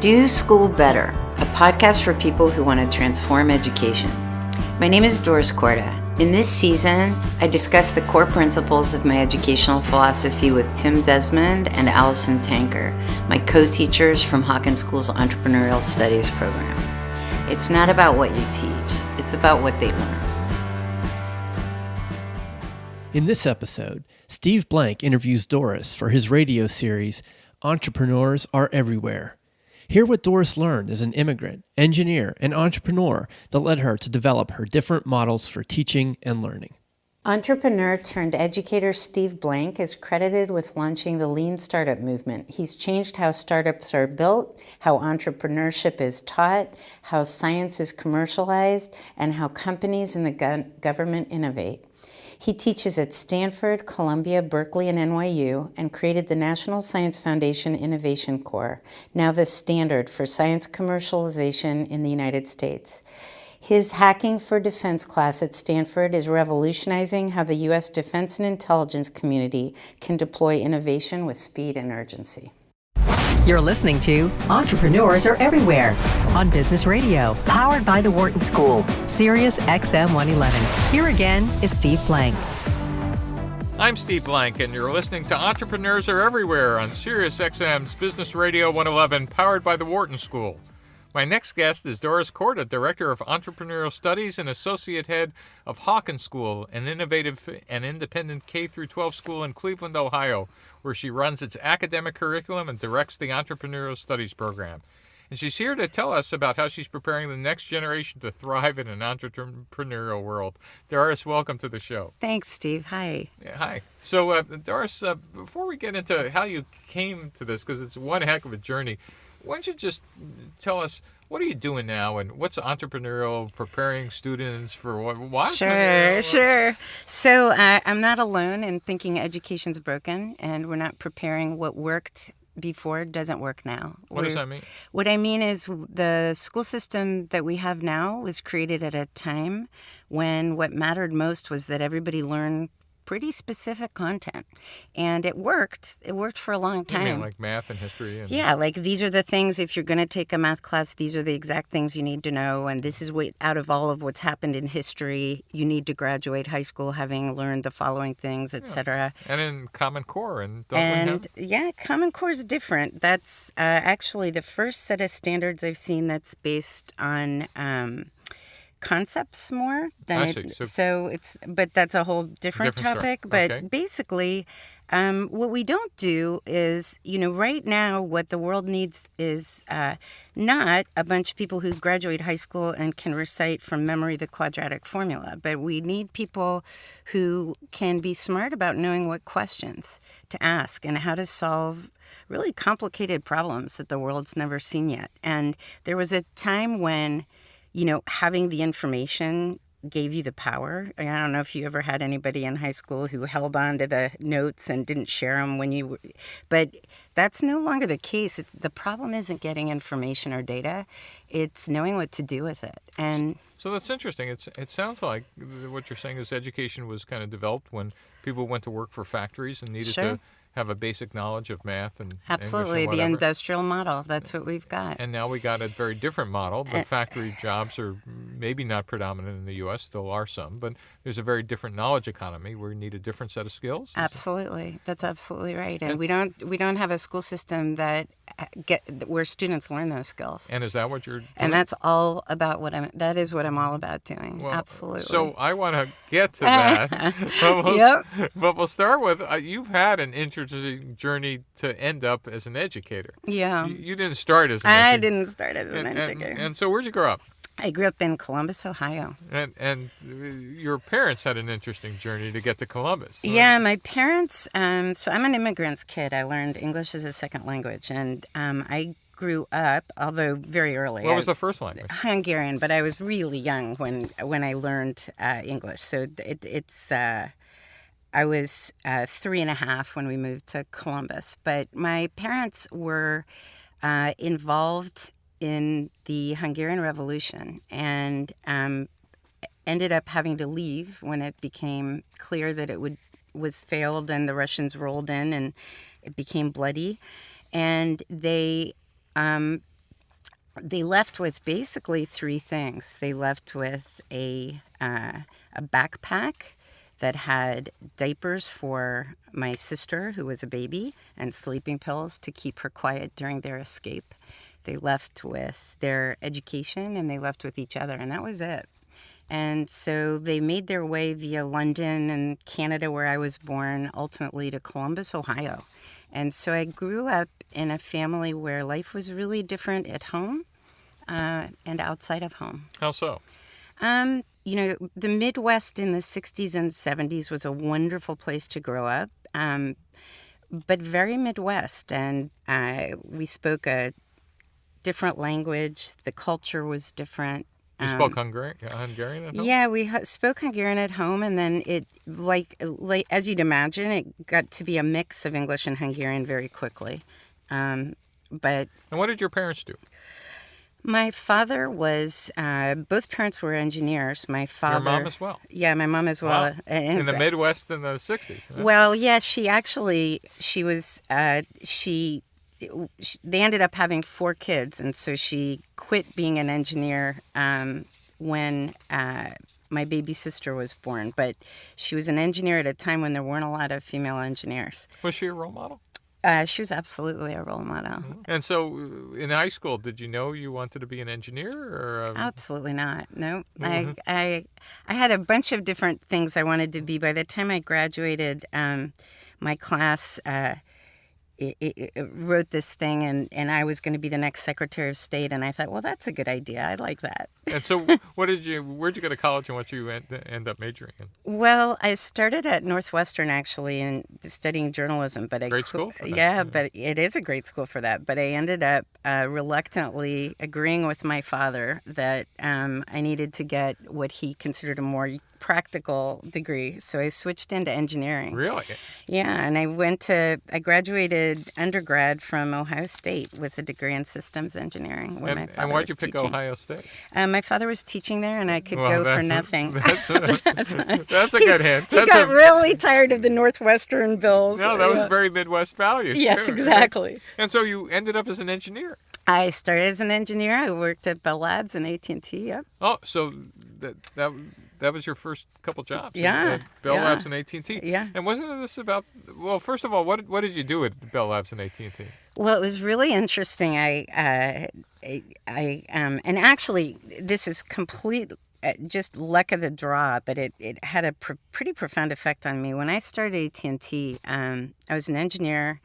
Do School Better, a podcast for people who want to transform education. My name is Doris. In this season, I discuss the core principles of my educational philosophy with Tim Desmond and Allison Tanker, my co-teachers from Hawken School's Entrepreneurial Studies program. It's not about what you teach, it's about what they learn. In this episode, Steve Blank interviews Doris for his radio series, Entrepreneurs Are Everywhere. Hear what Doris learned as an immigrant, engineer, and entrepreneur that led her to develop her different models for teaching and learning. Entrepreneur turned educator Steve Blank is credited with launching the Lean Startup movement. He's changed how startups are built, how entrepreneurship is taught, how science is commercialized, and how companies and the government innovate. He teaches at Stanford, Columbia, Berkeley, and NYU, and created the National Science Foundation Innovation Corps, now the standard for science commercialization in the United States. His Hacking for Defense class at Stanford is revolutionizing how the U.S. defense and intelligence community can deploy innovation with speed and urgency. You're listening to Entrepreneurs Are Everywhere on Business Radio, powered by the Wharton School, Sirius XM 111. Here again is Steve Blank. I'm Steve Blank, and you're listening to Entrepreneurs Are Everywhere on Sirius XM's Business Radio 111, powered by the Wharton School. My next guest is Doris, Director of Entrepreneurial Studies and Associate Head of Hawken School, an innovative and independent K-12 school in Cleveland, Ohio, where she runs its academic curriculum and directs the Entrepreneurial Studies program. And she's here to tell us about how she's preparing the next generation to thrive in an entrepreneurial world. Doris, welcome to the show. Thanks, Steve. Hi. Yeah, hi. So, Doris, before we get into how you came to this, because it's one heck of a journey, why don't you just tell us, what are you doing now, and what's entrepreneurial, preparing students for what? Sure. So I'm not alone in thinking education's broken, and we're not preparing what worked before doesn't work now. What does that mean? What I mean is the school system that we have now was created at a time when what mattered most was that everybody learn pretty specific content. And it worked. It worked for a long time. You mean like math and history? Yeah, like these are the things, if you're going to take a math class, these are the exact things you need to know. And this is what, out of all of what's happened in history, you need to graduate high school having learned the following things, etc. And in Common Core. And Common Core is different. That's actually the first set of standards I've seen that's based on concepts more than but that's a whole different topic. Story. But okay. Basically, what we don't do is, right now what the world needs is not a bunch of people who graduate high school and can recite from memory the quadratic formula, but we need people who can be smart about knowing what questions to ask and how to solve really complicated problems that the world's never seen yet. And there was a time when having the information gave you the power. I don't know if you ever had anybody in high school who held on to the notes and didn't share them but that's no longer the case. The problem isn't getting information or data. It's knowing what to do with it. And so that's interesting. It sounds like what you're saying is education was kind of developed when people went to work for factories and needed to have a basic knowledge of math and absolutely English and the whatever. Industrial model. That's what we've got. And now we got a very different model. The factory jobs are maybe not predominant in the U.S. Still are some, but there's a very different knowledge economy where you need a different set of skills. Absolutely, that's absolutely right. And we don't have a school system that where students learn those skills. And is that what you're doing? And that's all about that is what I'm all about doing. Well, absolutely. So I want to get to that. But we'll start with you've had an interesting journey to end up as an educator. Yeah. You didn't start as an educator. I didn't start as an educator. And so where'd you grow up? I grew up in Columbus, Ohio. And your parents had an interesting journey to get to Columbus. Right? Yeah, my parents, so I'm an immigrant's kid. I learned English as a second language. And I grew up, although very early. What was the first language? Hungarian, but I was really young when I learned English. So I was 3.5 when we moved to Columbus. But my parents were involved in the Hungarian Revolution and ended up having to leave when it became clear that it was failed and the Russians rolled in and it became bloody. And they they left with basically three things. They left with a backpack that had diapers for my sister, who was a baby, and sleeping pills to keep her quiet during their escape. They left with their education, and they left with each other, and that was it. And so they made their way via London and Canada, where I was born, ultimately to Columbus, Ohio. And so I grew up in a family where life was really different at home and outside of home. How so? The Midwest in the 60s and 70s was a wonderful place to grow up, but very Midwest. And we spoke a different language. The culture was different. You spoke Hungarian at home? Yeah, we spoke Hungarian at home, and then it, like as you'd imagine, it got to be a mix of English and Hungarian very quickly. And what did your parents do? My father was, both parents were engineers. My father... Your mom as well? Yeah, my mom as well. Wow. In the Midwest in the 60s? Huh? Well, yeah, they ended up having 4 kids, and so she quit being an engineer when my baby sister was born. But she was an engineer at a time when there weren't a lot of female engineers. Was she a role model? She was absolutely a role model. And so in high school, did you know you wanted to be an engineer? Or Absolutely not. No. Mm-hmm. I had a bunch of different things I wanted to be. By the time I graduated, my class it wrote this thing, and I was going to be the next Secretary of State, and I thought, well, that's a good idea. I like that. And so where'd you go to college, and what you end up majoring in? Well, I started at Northwestern, actually, and studying journalism. But Great school for that. Yeah, but it is a great school for that. But I ended up reluctantly agreeing with my father that I needed to get what he considered a more practical degree. So I switched into engineering. Really? Yeah, and I graduated undergrad from Ohio State with a degree in systems engineering. And why'd you pick Ohio State? My father was teaching there, and I could go for nothing. That's a good hint. He got really tired of the Northwestern bills. No, that was very Midwest values. Yes, too. Exactly. And so you ended up as an engineer. I started as an engineer. I worked at Bell Labs and AT&T. Yep. Oh, so that was your first couple jobs? Yeah. At Bell Labs and AT&T? Yeah. And wasn't this about, well, first of all, what did you do at Bell Labs and AT&T? Well, it was really interesting. And actually, this is complete, just luck of the draw, but it had a pretty profound effect on me. When I started AT&T, I was an engineer,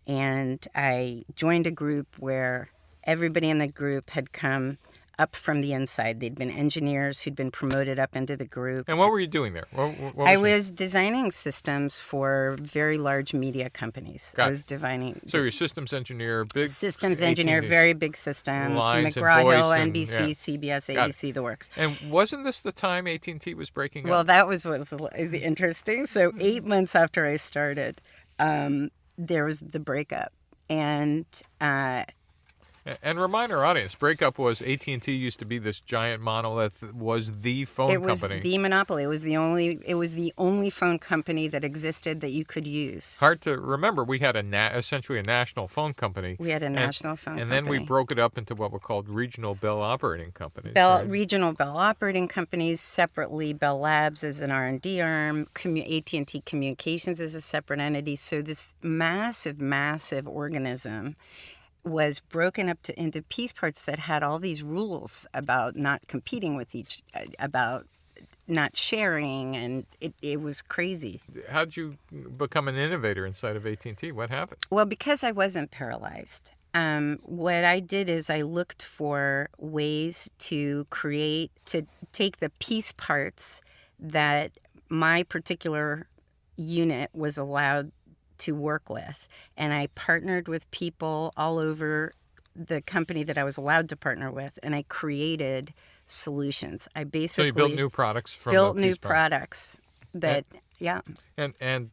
and I joined a group where everybody in the group had come up from the inside. They'd been engineers who'd been promoted up into the group. And what were you doing there? What I was designing systems for very large media companies. Got I was designing. So you're a systems engineer, big systems engineer, very big systems. Lines McGraw-Hill, and NBC, yeah. CBS, ABC, the works. And wasn't this the time AT&T was breaking up? Well, that was what was interesting. So 8 months after I started, there was the breakup. And remind our audience, breakup was AT&T used to be this giant monolith, was the phone company. It was the monopoly. It was the only phone company that existed that you could use. Hard to remember. We had essentially a national phone company. We had a national phone company. And then we broke it up into what were called regional Bell operating companies. Regional Bell operating companies, separately Bell Labs as an R&D arm, AT&T Communications as a separate entity. So this massive, massive organism was broken up into piece parts that had all these rules about not competing with about not sharing, and it was crazy. How did you become an innovator inside of AT&T? What happened? Well, because I wasn't paralyzed. What I did is I looked for ways to take the piece parts that my particular unit was allowed to work with, and I partnered with people all over the company that I was allowed to partner with, and I created solutions. I basically you built new products from built new products that and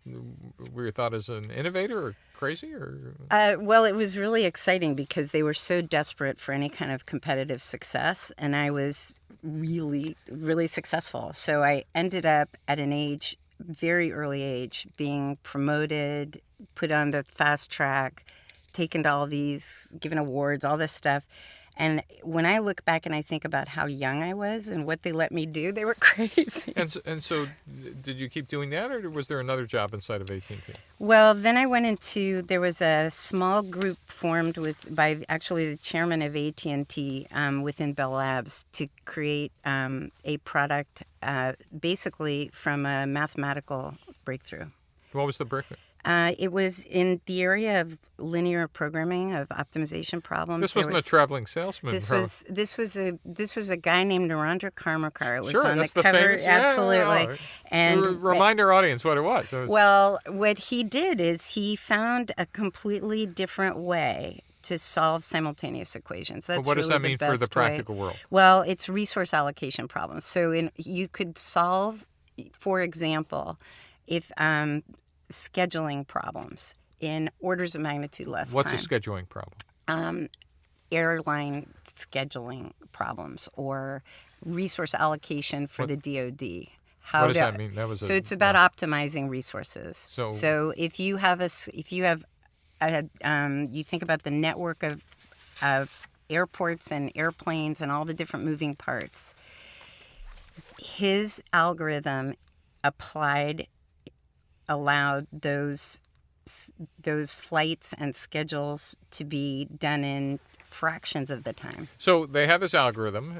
were you thought as an innovator or crazy or? Well, it was really exciting because they were so desperate for any kind of competitive success, and I was really, really successful. So I ended up at very early age, being promoted, put on the fast track, taken to all these, given awards, all this stuff. And when I look back and I think about how young I was and what they let me do, they were crazy. And so, did you keep doing that, or was there another job inside of AT&T? Well, then I went into, there was a small group formed by actually the chairman of AT&T within Bell Labs to create a product basically from a mathematical breakthrough. What was the breakthrough? It was in the area of linear programming, of optimization problems. This wasn't a traveling salesman. This was a guy named Narendra Karmakar. It was Sure, on that's the cover, famous, absolutely. Yeah. And remind our audience what it was. Well, what he did is he found a completely different way to solve simultaneous equations. That's what does really that mean for the practical world? Well, it's resource allocation problems. So you could solve, for example, if scheduling problems in orders of magnitude less What's time. a scheduling problem? Airline scheduling problems or resource allocation for the DoD. What does that mean? So it's about optimizing resources. So if you have you think about the network of airports and airplanes and all the different moving parts. His algorithm allowed those flights and schedules to be done in fractions of the time. So they had this algorithm,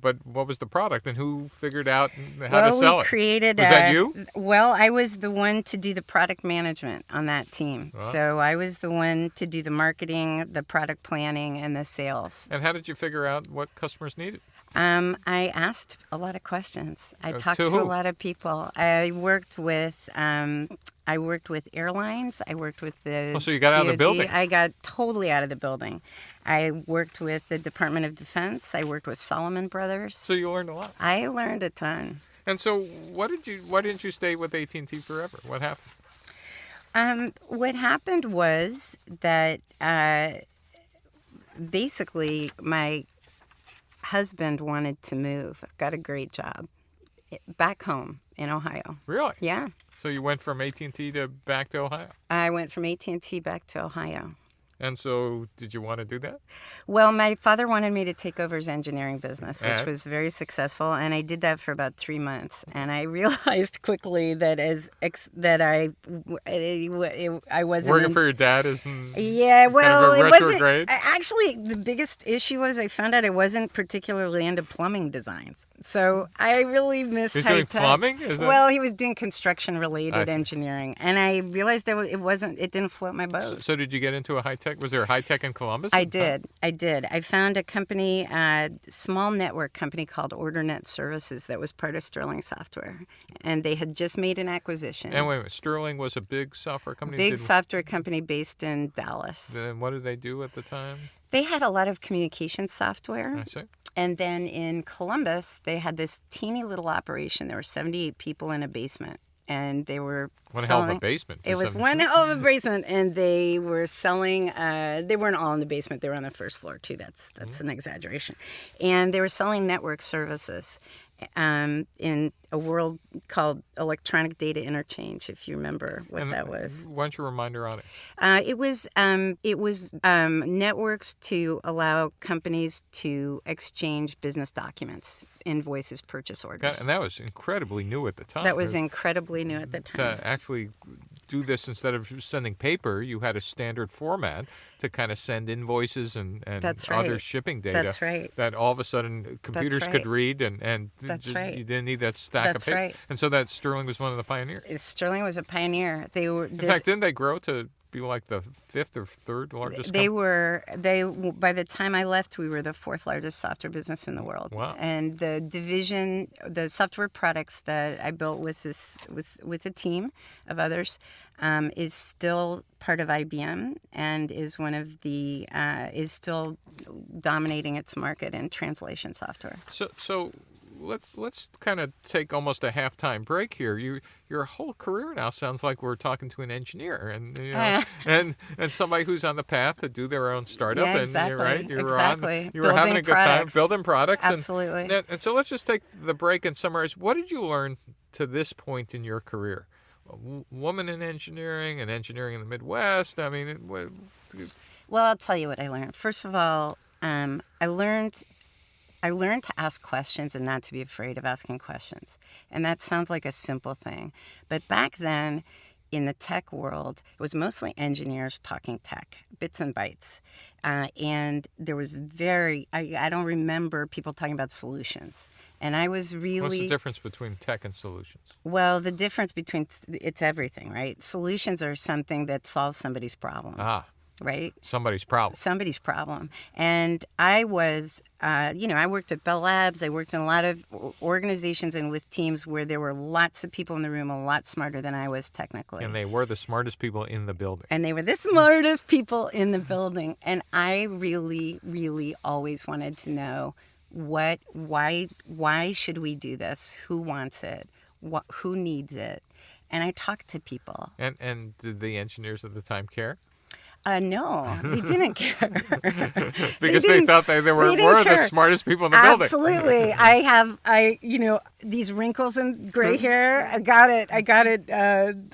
but what was the product, and who figured out how to sell it? Well, we created. Was that you? Well, I was the one to do the product management on that team. Wow. So I was the one to do the marketing, the product planning, and the sales. And how did you figure out what customers needed? I asked a lot of questions. I talked to a lot of people. I worked with airlines. I worked with the so you got out of the building. I got totally out of the building. I worked with the Department of Defense. I worked with Solomon Brothers. So you learned a lot. I learned a ton. And so why didn't you stay with AT&T forever? What happened? What happened was that basically my husband wanted to move. Got a great job back home in Ohio. Really? Yeah. So you went from AT&T back to Ohio? I went from AT&T back to Ohio. And so did you want to do that? Well, my father wanted me to take over his engineering business, which was very successful, and I did that for about 3 months. And I realized quickly that I wasn't working for your dad isn't. Yeah, well, kind of a it wasn't. retrograde? Actually, the biggest issue was I found out I wasn't particularly into plumbing designs. So I really missed He's high doing tech. plumbing? Well, he was doing construction-related I see. engineering, and I realized it didn't float my boat. So did you get into a high tech? Was there a high tech in Columbus? I did. I found a company, a small network company called OrderNet Services that was part of Sterling Software, and they had just made an acquisition. And wait a minute, Sterling was a big software company? Big software company based in Dallas. Then what did they do at the time? They had a lot of communication software. I see. And then in Columbus, they had this teeny little operation. There were 78 people in a basement. And they were One selling. hell of a basement. It was one hell of a basement. And they were selling, they weren't all in the basement. They were on the first floor, too. That's an exaggeration. And they were selling network services in a world called electronic data interchange, if you remember what that was. Why don't you remind her on it? It was networks to allow companies to exchange business documents, invoices, purchase orders. And that was incredibly new at the time. That was incredibly new at the time. To actually do this, instead of sending paper, you had a standard format to kind of send invoices and That's other right. shipping data. That's right. That all of a sudden computers could read, and That's right. you didn't need that stack That's of paper. right. And so that Sterling was one of the pioneers. Sterling was a pioneer. They were. In fact, didn't they grow to be like the fifth or third largest They company? were. By the time I left, we were the fourth largest software business in the world. Wow. And the division, the software products that I built with a team of others, is still part of IBM and is one of the is still dominating its market in translation software. So let's kind of take almost a halftime break here. Your whole career now sounds like we're talking to an engineer and and somebody who's on the path to do their own startup. Yeah, exactly. You were Exactly. you were having a good time building products. Absolutely. And so let's just take the break and summarize. What did you learn to this point in your career? A woman in engineering and engineering in the Midwest. I mean, Well, I'll tell you what I learned. First of all, I learned to ask questions and not to be afraid of asking questions. And that sounds like a simple thing. But back then, in the tech world, it was mostly engineers talking tech, bits and bytes. And there was I don't remember people talking about solutions. And I was really... What's the difference between tech and solutions? Well, the difference between... It's everything, right? Solutions are something that solves somebody's problem. Right? Somebody's problem. Somebody's problem. And I was, I worked at Bell Labs. I worked in a lot of organizations and with teams where there were lots of people in the room a lot smarter than I was technically. And they were the smartest people in the building. And they were the smartest people in the building. And I really, really always wanted to know why should we do this? Who wants it? Who needs it? And I talked to people. And did the engineers at the time care? No, they didn't care. Because they thought they were the smartest people in the building. Absolutely. These wrinkles and gray hair, I got it,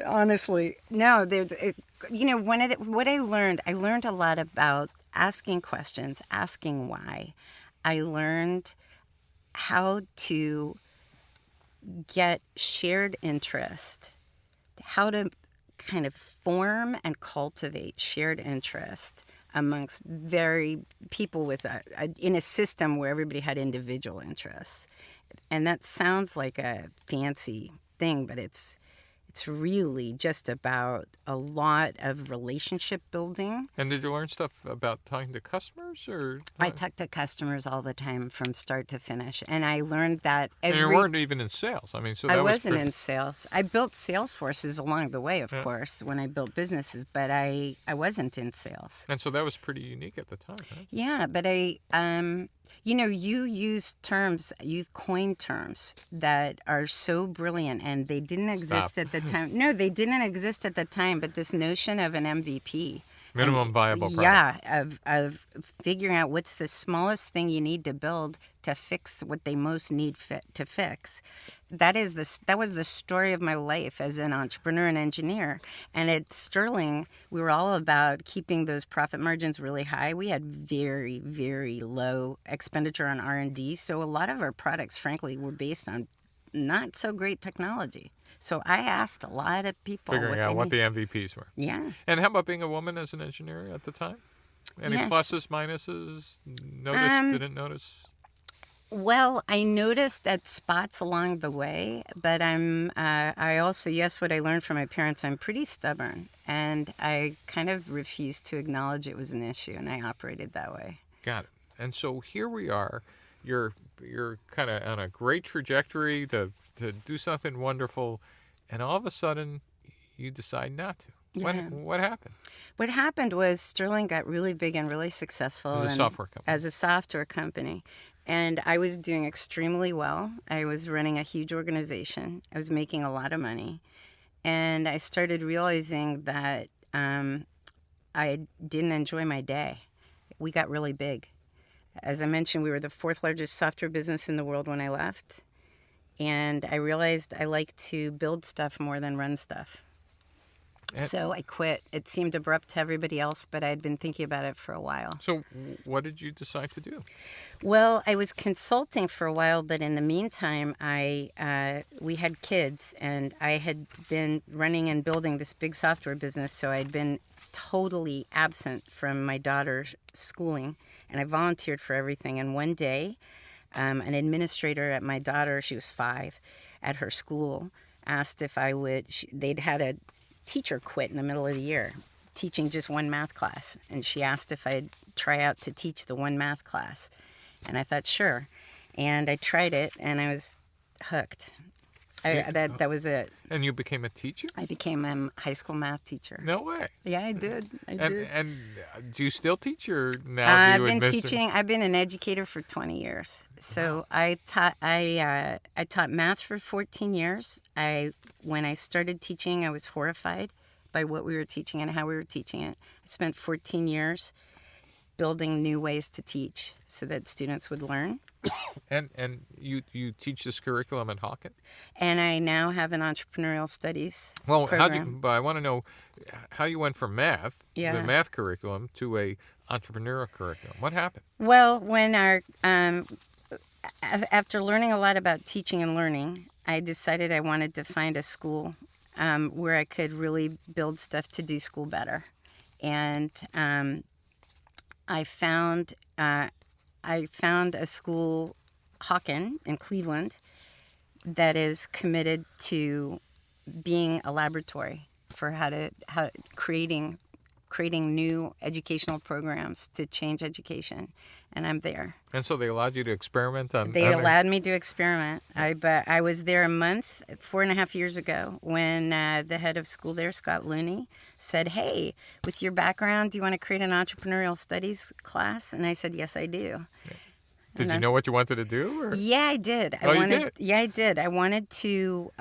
honestly. No, what I learned a lot about asking questions, asking why. I learned how to get shared interest, how to kind of form and cultivate shared interest amongst people in a system where everybody had individual interests. And that sounds like a fancy thing, but it's really just about a lot of relationship building. And did you learn stuff about talking to customers? Or I talk to customers all the time from start to finish. And I learned that and you weren't even in sales. I wasn't in sales. I built sales forces along the way, of course, when I built businesses, but I wasn't in sales. And so that was pretty unique at the time, right? Yeah, but you coined terms that are so brilliant, and they didn't exist at the time. No, they didn't exist at the time, but this notion of an MVP. Minimum viable product. Yeah, of figuring out what's the smallest thing you need to build to fix what they most need to fix. That was the story of my life as an entrepreneur and engineer. And at Sterling, we were all about keeping those profit margins really high. We had very, very low expenditure on R&D. So a lot of our products, frankly, were based on not so great technology. So I asked a lot of people figuring out what the MVPs were. Yeah. And how about being a woman as an engineer at the time? Any pluses, minuses? Didn't notice? Well, I noticed at spots along the way, but I also, what I learned from my parents, I'm pretty stubborn, and I kind of refused to acknowledge it was an issue, and I operated that way. Got it. And so here we are. You're kind of on a great trajectory to do something wonderful, and all of a sudden you decide not to. Yeah. What happened? What happened was Sterling got really big and really successful as a software company. And I was doing extremely well. I was running a huge organization. I was making a lot of money. And I started realizing that I didn't enjoy my day. We got really big. As I mentioned, we were the 4th largest software business in the world when I left. And I realized I like to build stuff more than run stuff. So I quit. It seemed abrupt to everybody else, but I had been thinking about it for a while. So what did you decide to do? Well, I was consulting for a while, but in the meantime, we had kids, and I had been running and building this big software business, so I'd been totally absent from my daughter's schooling, and I volunteered for everything. And one day, an administrator at my daughter, she was 5, at her school, asked if I would, they'd had a teacher quit in the middle of the year, teaching just one math class. And she asked if I'd try out to teach the one math class. And I thought, sure. And I tried it, and I was hooked. That was it. And you became a teacher? I became a high school math teacher. No way. Yeah, I did. And do you still teach, or now I've been teaching. I've been an educator for 20 years. So I taught math for 14 years. When I started teaching, I was horrified by what we were teaching and how we were teaching it. I spent 14 years building new ways to teach so that students would learn. And you teach this curriculum at Hawken? And I now have an entrepreneurial studies program. But I want to know how you went from math, the math curriculum, to a entrepreneurial curriculum? What happened? Well, when after learning a lot about teaching and learning, I decided I wanted to find a school where I could really build stuff to do school better. And I found a school, Hawken in Cleveland, that is committed to being a laboratory for how creating new educational programs to change education, and I'm there. And so they allowed you to experiment on. They allowed me to experiment. But I was there a month, 4.5 years ago, when the head of school there, Scott Looney, said, "Hey, with your background, do you want to create an entrepreneurial studies class?" And I said, "Yes, I do." Did you know what you wanted to do? Or? Yeah, I did. You did? Yeah, I did. I wanted to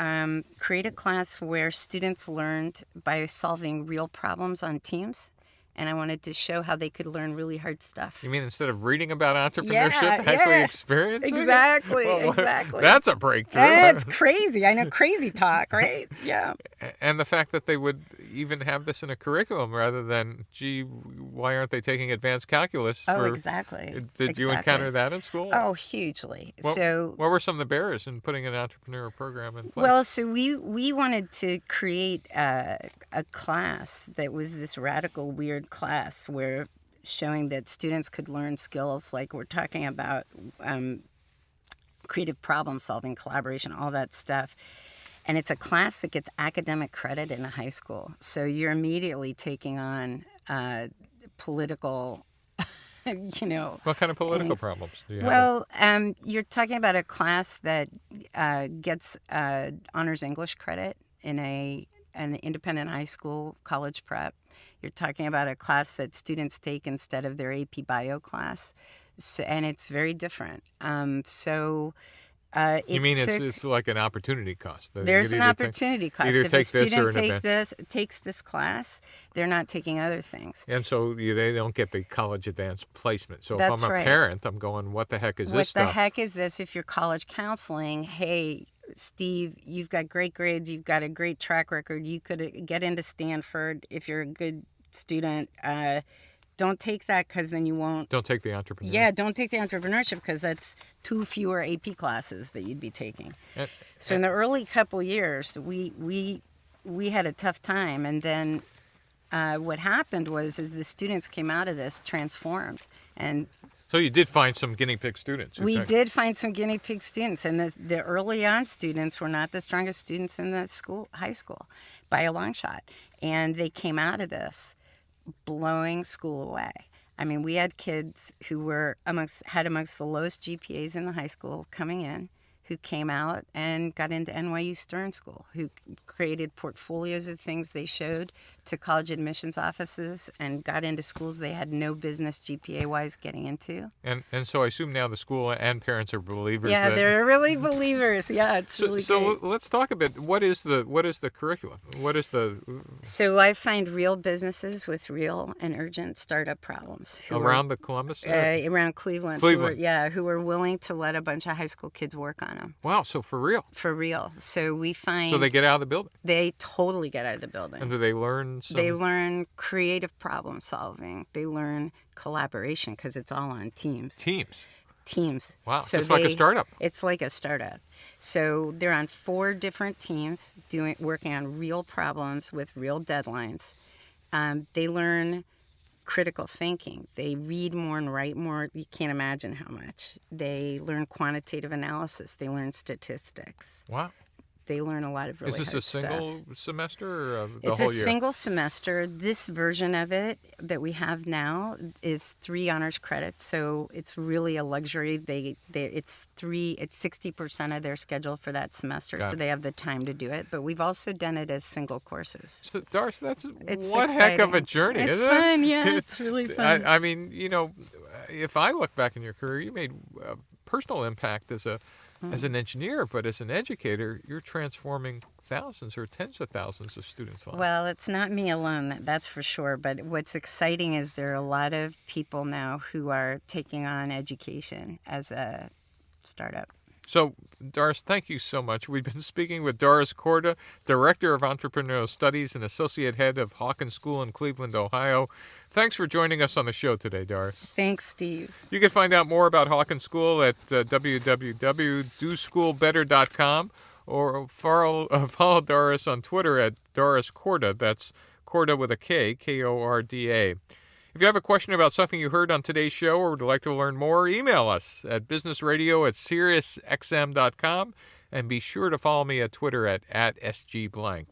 create a class where students learned by solving real problems on teams, and I wanted to show how they could learn really hard stuff. You mean instead of reading about entrepreneurship, actually experiencing exactly, it? Well, exactly. That's a breakthrough. It's crazy. I know, crazy talk, right? Yeah. And the fact that they would even have this in a curriculum rather than, gee, why aren't they taking advanced calculus? Exactly. Did you encounter that in school? Oh, hugely. What were some of the barriers in putting an entrepreneur program in place? Well, so we wanted to create a class that was this radical, weird class where showing that students could learn skills like we're talking about creative problem solving, collaboration, all that stuff. And it's a class that gets academic credit in a high school. So you're immediately taking on political, What kind of political problems do you have? Well, you're talking about a class that gets honors English credit in an independent high school college prep. You're talking about a class that students take instead of their AP Bio class. So, and it's very different. You mean it's like an opportunity cost? There's an opportunity cost. Either If take a student this or takes this class, they're not taking other things. And so they don't get the college advanced placement. So That's if I'm a right. parent, I'm going, what the heck is this stuff? What the heck is this? If you're college counseling, hey, Steve, you've got great grades, you've got a great track record, you could get into Stanford if you're a good student. Don't take that because then you won't. Don't take the entrepreneurship. Yeah, don't take the entrepreneurship because that's 2 fewer AP classes that you'd be taking. So in the early couple years, we had a tough time, and then what happened was the students came out of this transformed, and so you did find some guinea pig students. We did find some guinea pig students, and the early on students were not the strongest students in the high school, by a long shot, and they came out of this blowing school away. I mean, we had kids who were amongst the lowest GPAs in the high school coming in, who came out and got into NYU Stern School, who created portfolios of things they showed to college admissions offices and got into schools they had no business GPA-wise getting into. And so I assume now the school and parents are believers. Yeah, they're really believers. Yeah, it's really great. So let's talk a bit. What is the curriculum? What is the? So I find real businesses with real and urgent startup problems Around Columbus? Around Cleveland. Who are willing to let a bunch of high school kids work on them. Wow, so for real? For real. So we find... So they get out of the building? They totally get out of the building. And do they learn some... They learn creative problem solving. They learn collaboration because it's all on teams. Teams. Wow, so it's like a startup. It's like a startup. So they're on 4 different teams working on real problems with real deadlines. They learn critical thinking. They read more and write more. You can't imagine how much. They learn quantitative analysis. They learn statistics. Wow. They learn a lot of really hard stuff. Is this a single semester or the whole year? It's a single semester. This version of it that we have now is 3 honors credits, so it's really a luxury. It's 60% of their schedule for that semester, so they have the time to do it. But we've also done it as single courses. So, Doris, that's it's one exciting. heck of a journey, it's isn't fun, it? Yeah, it's really fun. I mean, if I look back in your career, you made a personal impact as an engineer, but as an educator, you're transforming thousands or tens of thousands of students' lives. Well, it's not me alone, that's for sure. But what's exciting is there are a lot of people now who are taking on education as a startup. So, Doris, thank you so much. We've been speaking with Doris Korda, Director of Entrepreneurial Studies and Associate Head of Hawkins School in Cleveland, Ohio. Thanks for joining us on the show today, Doris. Thanks, Steve. You can find out more about Hawkins School at www.doschoolbetter.com or follow Doris on Twitter at Doris Korda. That's Korda with a K, Korda. If you have a question about something you heard on today's show or would like to learn more, email us at businessradio@SiriusXM.com and be sure to follow me at Twitter at @SGBlank.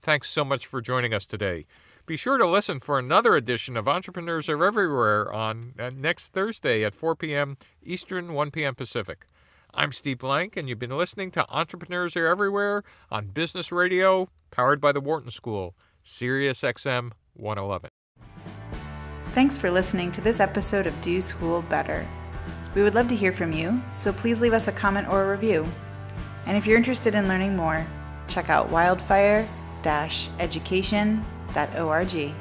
Thanks so much for joining us today. Be sure to listen for another edition of Entrepreneurs Are Everywhere on next Thursday at 4 p.m. Eastern, 1 p.m. Pacific. I'm Steve Blank, and you've been listening to Entrepreneurs Are Everywhere on Business Radio, powered by the Wharton School, Sirius XM 111. Thanks for listening to this episode of Do School Better. We would love to hear from you, so please leave us a comment or a review. And if you're interested in learning more, check out wildfire-education.org.